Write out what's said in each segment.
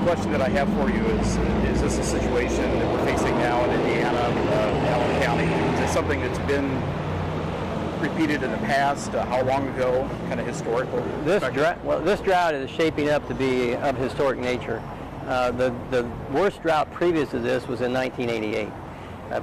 question that I have for you is this a situation that we're facing now in Indiana, Allen County? Is it something that's been repeated in the past? How long ago? Kind of historical? This drought is shaping up to be of historic nature. The worst drought previous to this was in 1988.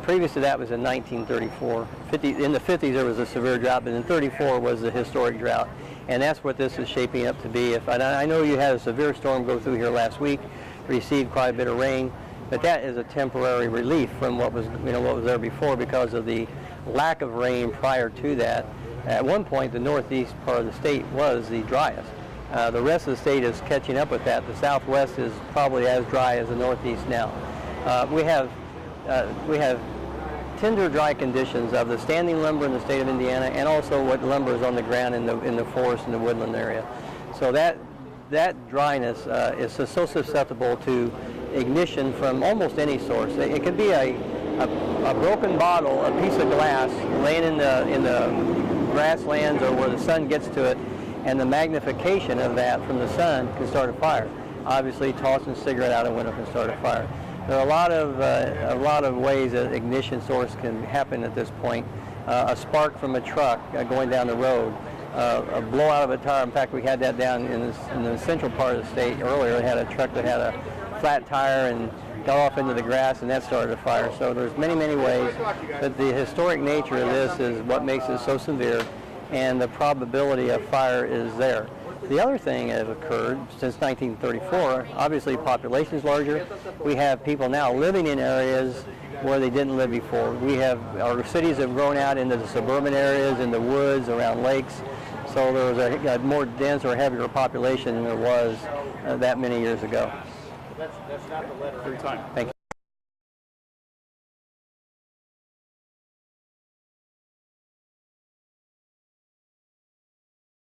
Previous to that was in 1934. In the 50s there was a severe drought, but in 34 was the historic drought. And that's what this is shaping up to be. I know you had a severe storm go through here last week, received quite a bit of rain, but that is a temporary relief from what was there before because of the lack of rain prior to that. At one point, the northeast part of the state was the driest. The rest of the state is catching up with that. The southwest is probably as dry as the northeast now. We have tender dry conditions of the standing lumber in the state of Indiana, and also what lumber is on the ground in the forest and the woodland area. So that dryness is so susceptible to ignition from almost any source. It could be a broken bottle, a piece of glass laying in the grasslands or where the sun gets to it, and the magnification of that from the sun can start a fire. Obviously, tossing a cigarette out a window can start a fire. There are a lot of ways that ignition source can happen at this point. A spark from a truck going down the road, a blowout of a tire. In fact, we had that down in the central part of the state earlier. They had a truck that had a flat tire and got off into the grass, and that started a fire. So there's many ways, but the historic nature of this is what makes it so severe, and the probability of fire is there. The other thing that has occurred since 1934, obviously population is larger. We have people now living in areas where they didn't live before. Our cities have grown out into the suburban areas, in the woods, around lakes. So there was a more dense or heavier population than there was that many years ago. That's not the letter. Every time. Thank you.